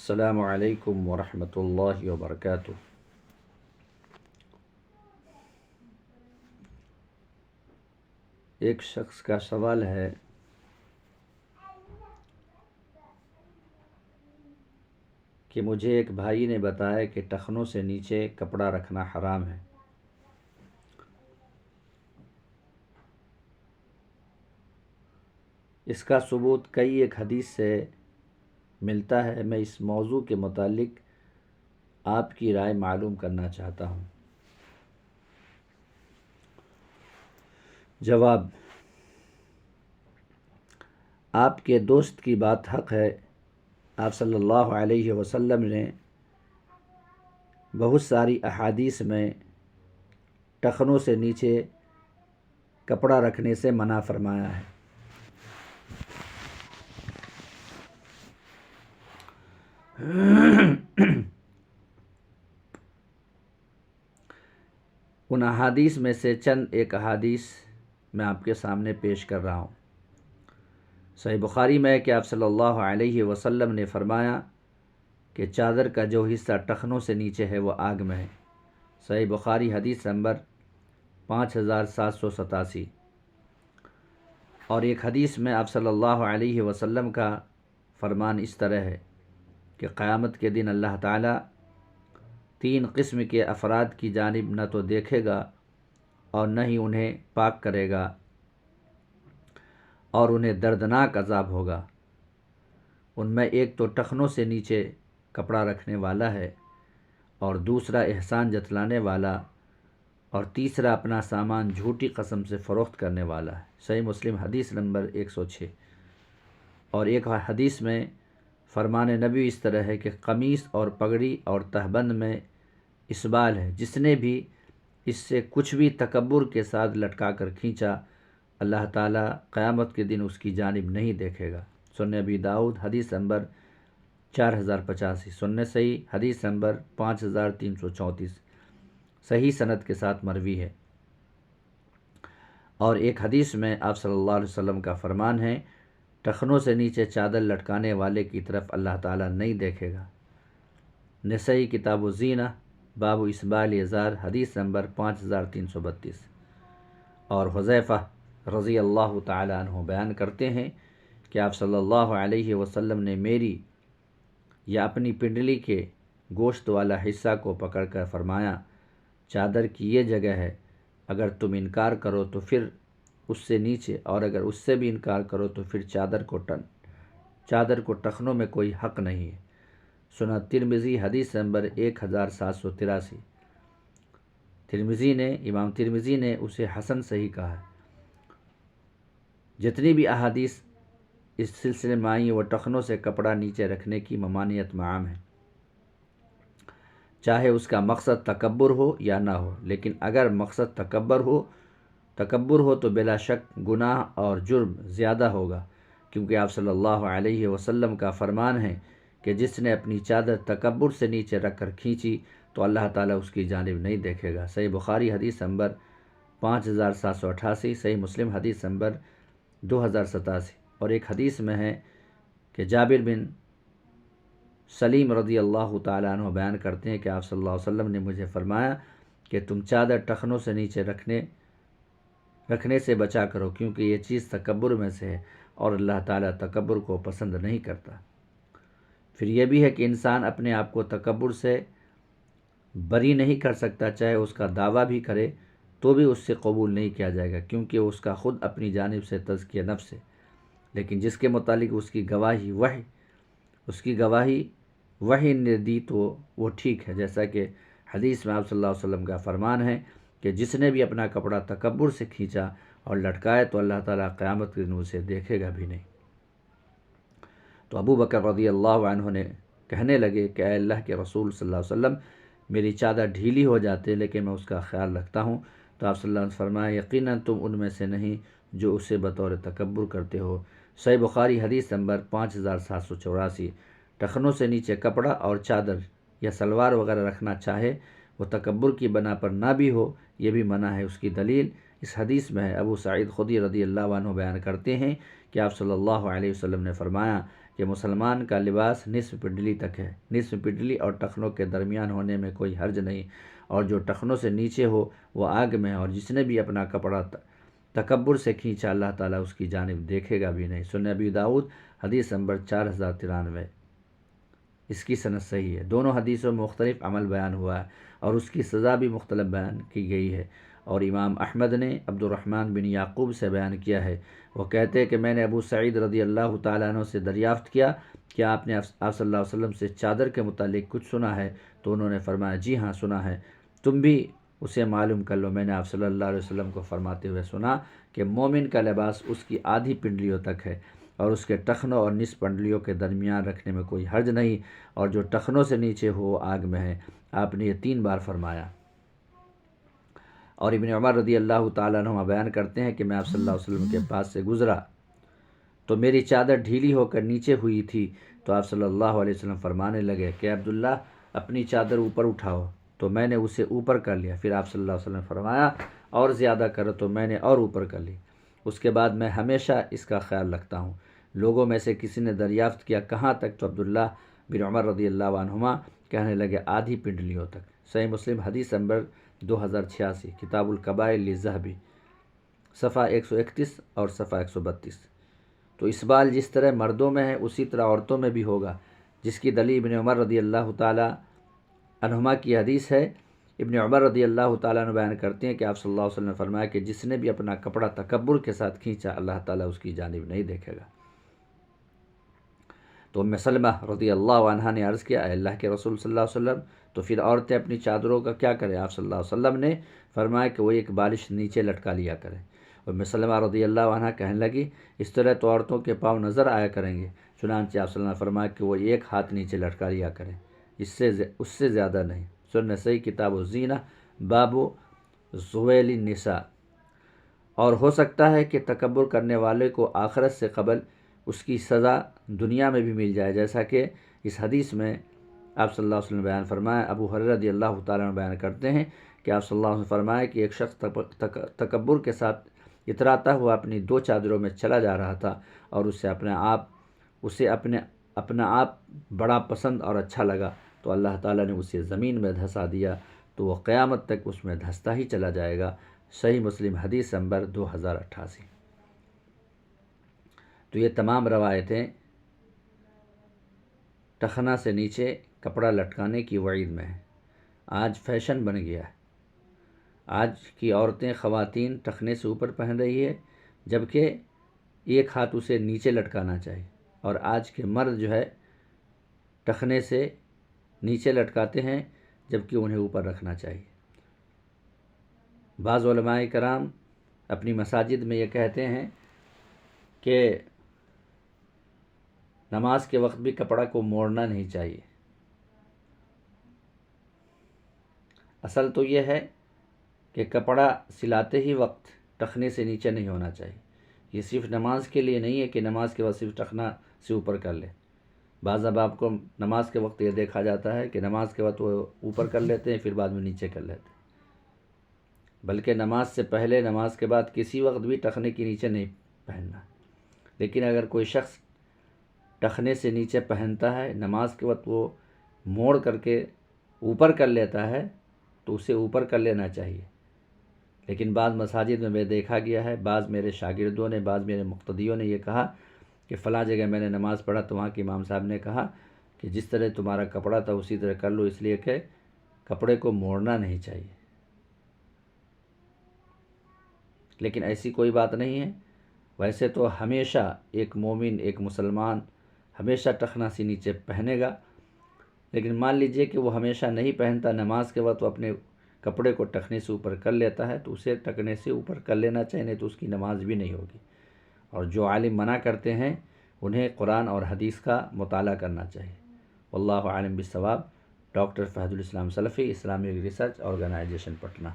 السلام علیکم ورحمۃ اللہ وبرکاتہ۔ ایک شخص کا سوال ہے کہ مجھے ایک بھائی نے بتایا کہ ٹخنوں سے نیچے کپڑا رکھنا حرام ہے۔ اس کا ثبوت کئی ایک حدیث سے ملتا ہے۔ میں اس موضوع کے متعلق آپ کی رائے معلوم کرنا چاہتا ہوں۔ جواب: آپ کے دوست کی بات حق ہے۔ آپ صلی اللہ علیہ وسلم نے بہت ساری احادیث میں ٹخنوں سے نیچے کپڑا رکھنے سے منع فرمایا ہے۔ ان احادیث میں سے چند ایک احادیث میں آپ کے سامنے پیش کر رہا ہوں۔ صحیح بخاری میں ہے کہ آپ صلی اللہ علیہ وسلم نے فرمایا کہ چادر کا جو حصہ ٹخنوں سے نیچے ہے وہ آگ میں ہے۔ صحیح بخاری حدیث نمبر 5787۔ اور ایک حدیث میں آپ صلی اللہ علیہ وسلم کا فرمان اس طرح ہے کہ قیامت کے دن اللہ تعالیٰ 3 قسم کے افراد کی جانب نہ تو دیکھے گا اور نہ ہی انہیں پاک کرے گا، اور انہیں دردناک عذاب ہوگا۔ ان میں ایک تو ٹخنوں سے نیچے کپڑا رکھنے والا ہے، اور دوسرا احسان جتلانے والا، اور تیسرا اپنا سامان جھوٹی قسم سے فروخت کرنے والا ہے۔ صحیح مسلم حدیث نمبر 106۔ اور ایک حدیث میں فرمان نبی اس طرح ہے کہ قمیص اور پگڑی اور تہبند میں اسبال ہے، جس نے بھی اس سے کچھ بھی تکبر کے ساتھ لٹکا کر کھینچا، اللہ تعالیٰ قیامت کے دن اس کی جانب نہیں دیکھے گا۔ سنن ابی داؤد حدیث نمبر 4085۔ سنن صحیح حدیث نمبر 5334، صحیح سند کے ساتھ مروی ہے۔ اور ایک حدیث میں آپ صلی اللہ علیہ وسلم کا فرمان ہے، ٹخنوں سے نیچے چادر لٹکانے والے کی طرف اللہ تعالیٰ نہیں دیکھے گا۔ نسائی کتاب الزینہ باب اسبال ازار حدیث نمبر 5332۔ اور حذیفہ رضی اللہ تعالیٰ عنہ بیان کرتے ہیں کہ آپ صلی اللہ علیہ وسلم نے میری یا اپنی پنڈلی کے گوشت والا حصہ کو پکڑ کر فرمایا، چادر کی یہ جگہ ہے، اگر تم انکار کرو تو پھر اس سے نیچے، اور اگر اس سے بھی انکار کرو تو پھر چادر کو ٹخنوں میں کوئی حق نہیں ہے۔ سنن ترمذی حدیث نمبر 1783۔ امام ترمذی نے اسے حسن صحیح کہا ہے۔ جتنی بھی احادیث اس سلسلے میں آئی وہ ٹخنوں سے کپڑا نیچے رکھنے کی ممانعت میں عام ہے، چاہے اس کا مقصد تکبر ہو یا نہ ہو۔ لیکن اگر مقصد تکبر ہو تو بلا شک گناہ اور جرم زیادہ ہوگا، کیونکہ آپ صلی اللہ علیہ وسلم کا فرمان ہے کہ جس نے اپنی چادر تکبر سے نیچے رکھ کر کھینچی تو اللہ تعالیٰ اس کی جانب نہیں دیکھے گا۔ صحیح بخاری حدیث نمبر 5788، صحیح مسلم حدیث نمبر 2087۔ اور ایک حدیث میں ہے کہ جابر بن سلیم رضی اللہ تعالیٰ عنہ بیان کرتے ہیں کہ آپ صلی اللہ علیہ وسلم نے مجھے فرمایا کہ تم چادر ٹخنوں سے نیچے رکھنے سے بچا کرو، کیونکہ یہ چیز تکبر میں سے ہے، اور اللہ تعالیٰ تکبر کو پسند نہیں کرتا۔ پھر یہ بھی ہے کہ انسان اپنے آپ کو تکبر سے بری نہیں کر سکتا، چاہے اس کا دعویٰ بھی کرے تو بھی اس سے قبول نہیں کیا جائے گا، کیونکہ اس کا خود اپنی جانب سے تزکیہ نفس ہے۔ لیکن جس کے متعلق اس کی گواہی وحی نے دی تو وہ ٹھیک ہے، جیسا کہ حدیث میں آپ صلی اللہ علیہ وسلم کا فرمان ہے کہ جس نے بھی اپنا کپڑا تکبر سے کھینچا اور لٹکائے تو اللہ تعالیٰ قیامت کے دن اسے دیکھے گا بھی نہیں۔ تو ابو بکر رضی اللہ عنہ نے کہنے لگے کہ اے اللہ کے رسول صلی اللہ علیہ وسلم، میری چادر ڈھیلی ہو جاتی ہے لیکن میں اس کا خیال رکھتا ہوں۔ تو آپ صلی اللہ علیہ وسلم نے فرمایا، یقیناً تم ان میں سے نہیں جو اسے بطور تکبر کرتے ہو۔ صحیح بخاری حدیث نمبر 5784۔ ٹخنوں سے نیچے کپڑا اور چادر یا سلوار وغیرہ رکھنا چاہے وہ تکبر کی بنا پر نہ بھی ہو، یہ بھی منع ہے۔ اس کی دلیل اس حدیث میں ہے۔ ابو سعید خدری رضی اللہ عنہ بیان کرتے ہیں کہ آپ صلی اللہ علیہ وسلم نے فرمایا، کہ مسلمان کا لباس نصف پنڈلی تک ہے، نصف پنڈلی اور ٹخنوں کے درمیان ہونے میں کوئی حرج نہیں، اور جو ٹخنوں سے نیچے ہو وہ آگ میں ہے، اور جس نے بھی اپنا کپڑا تکبر سے کھینچا اللہ تعالیٰ اس کی جانب دیکھے گا بھی نہیں۔ سنن ابی داؤد حدیث نمبر 4093۔ اس کی سند صحیح ہے۔ دونوں حدیثوں میں مختلف عمل بیان ہوا ہے اور اس کی سزا بھی مختلف بیان کی گئی ہے، اور امام احمد نے عبد الرحمن بن یعقوب سے بیان کیا ہے، وہ کہتے ہیں کہ میں نے ابو سعید رضی اللہ تعالیٰ عنہ سے دریافت کیا کہ آپ نے آپ صلی اللہ علیہ وسلم سے چادر کے متعلق کچھ سنا ہے؟ تو انہوں نے فرمایا جی ہاں سنا ہے، تم بھی اسے معلوم کر لو۔ میں نے آپ صلی اللہ علیہ وسلم کو فرماتے ہوئے سنا کہ مومن کا لباس اس کی آدھی پنڈلیوں تک ہے، اور اس کے ٹخنوں اور نصف پنڈلیوں کے درمیان رکھنے میں کوئی حرج نہیں، اور جو ٹخنوں سے نیچے ہو وہ آگ میں ہے۔ آپ نے یہ 3 بار فرمایا۔ اور ابن عمر رضی اللہ تعالیٰ عنہ بیان کرتے ہیں کہ میں آپ صلی اللہ علیہ وسلم کے پاس سے گزرا تو میری چادر ڈھیلی ہو کر نیچے ہوئی تھی، تو آپ صلی اللہ علیہ وسلم فرمانے لگے کہ عبداللہ اپنی چادر اوپر اٹھاؤ، تو میں نے اسے اوپر کر لیا۔ پھر آپ صلی اللہ علیہ وسلم نے فرمایا اور زیادہ کرو، تو میں نے اور اوپر کر لی۔ اس کے بعد میں ہمیشہ اس کا خیال رکھتا ہوں۔ لوگوں میں سے کسی نے دریافت کیا کہاں تک؟ تو عبداللہ بن عمر رضی اللہ عنہما کہنے لگے آدھی پنڈلیوں تک۔ صحیح مسلم حدیث نمبر 2086، کتاب الکبائر للذہبی، صفحہ 131 اور صفحہ 132۔ تو اسبال جس طرح مردوں میں ہے اسی طرح عورتوں میں بھی ہوگا، جس کی دلیل ابن عمر رضی اللہ تعالی عنہما کی حدیث ہے۔ ابن عمر رضی اللہ تعالیٰ عنہ بیان کرتے ہیں کہ آپ صلی اللہ علیہ وسلم نے فرمایا کہ جس نے بھی اپنا کپڑا تکبر کے ساتھ کھینچا اللہ تعالیٰ اس کی جانب نہیں دیکھے گا۔ تو ام سلمہ رضی اللہ عنہا نے عرض کیا اے اللہ کے رسول صلی اللہ علیہ وسلم، تو پھر عورتیں اپنی چادروں کا کیا کریں؟ آپ صلی اللہ علیہ وسلم نے فرمایا کہ وہ ایک بالش نیچے لٹکا لیا کریں۔ ام سلمہ رضی اللہ عنہا کہنے لگی اس طرح تو عورتوں کے پاؤں نظر آیا کریں گے، چنانچہ آپ صلی اللہ علیہ وسلم نے فرمایا کہ وہ ایک ہاتھ نیچے لٹکا لیا کریں، اس سے زیادہ نہیں۔ سنن صحیح کتاب الزینہ باب ذویل النساء۔ اور ہو سکتا ہے کہ تکبر کرنے والے کو آخرت سے قبل اس کی سزا دنیا میں بھی مل جائے، جیسا کہ اس حدیث میں آپ صلی اللہ علیہ وسلم نے بیان فرمایا۔ ابو ہریرہ رضی اللہ تعالیٰ عنہ بیان کرتے ہیں کہ آپ صلی اللہ علیہ وسلم نے فرمایا کہ ایک شخص تکبر کے ساتھ اتراتا ہوا اپنی 2 چادروں میں چلا جا رہا تھا، اور اسے اپنا آپ بڑا پسند اور اچھا لگا، تو اللہ تعالیٰ نے اسے زمین میں دھسا دیا، تو وہ قیامت تک اس میں دھستا ہی چلا جائے گا۔ صحیح مسلم حدیث نمبر 2088۔ تو یہ تمام روایتیں ٹخنا سے نیچے کپڑا لٹکانے کی وعید میں ہیں۔ آج فیشن بن گیا ہے، آج کی عورتیں خواتین ٹخنے سے اوپر پہن رہی ہے، جبکہ ایک ہاتھ اسے نیچے لٹکانا چاہیے، اور آج کے مرد جو ہے ٹخنے سے نیچے لٹکاتے ہیں جبکہ انہیں اوپر رکھنا چاہیے۔ بعض علماء کرام اپنی مساجد میں یہ کہتے ہیں کہ نماز کے وقت بھی کپڑا کو موڑنا نہیں چاہیے۔ اصل تو یہ ہے کہ کپڑا سلاتے ہی وقت ٹخنے سے نیچے نہیں ہونا چاہیے۔ یہ صرف نماز کے لیے نہیں ہے کہ نماز کے وقت صرف ٹخنا سے اوپر کر لے۔ بعض اب آپ کو نماز کے وقت یہ دیکھا جاتا ہے کہ نماز کے وقت وہ اوپر کر لیتے ہیں پھر بعد میں نیچے کر لیتے ہیں، بلکہ نماز سے پہلے نماز کے بعد کسی وقت بھی ٹخنے کے نیچے نہیں پہننا۔ لیکن اگر کوئی شخص ٹخنے سے نیچے پہنتا ہے نماز کے وقت وہ موڑ کر کے اوپر کر لیتا ہے تو اسے اوپر کر لینا چاہیے۔ لیکن بعض مساجد میں دیکھا گیا ہے، بعض میرے شاگردوں نے، بعض میرے مقتدیوں نے یہ کہا کہ فلاں جگہ میں نے نماز پڑھا تو وہاں کے امام صاحب نے کہا کہ جس طرح تمہارا کپڑا تھا اسی طرح کر لو، اس لیے کہ کپڑے کو موڑنا نہیں چاہیے۔ لیکن ایسی کوئی بات نہیں ہے۔ ویسے تو ہمیشہ ایک مومن، ایک مسلمان ہمیشہ ٹخنا سے نیچے پہنے گا، لیکن مان لیجئے کہ وہ ہمیشہ نہیں پہنتا، نماز کے وقت وہ اپنے کپڑے کو ٹخنے سے اوپر کر لیتا ہے تو اسے ٹخنے سے اوپر کر لینا چاہیے، نہیں تو اس کی نماز بھی نہیں ہوگی۔ اور جو عالم منع کرتے ہیں انہیں قرآن اور حدیث کا مطالعہ کرنا چاہیے۔ واللہ عالم بالصواب۔ ڈاکٹر فہد الاسلام سلفی، اسلامک ریسرچ آرگنائزیشن، پٹنہ۔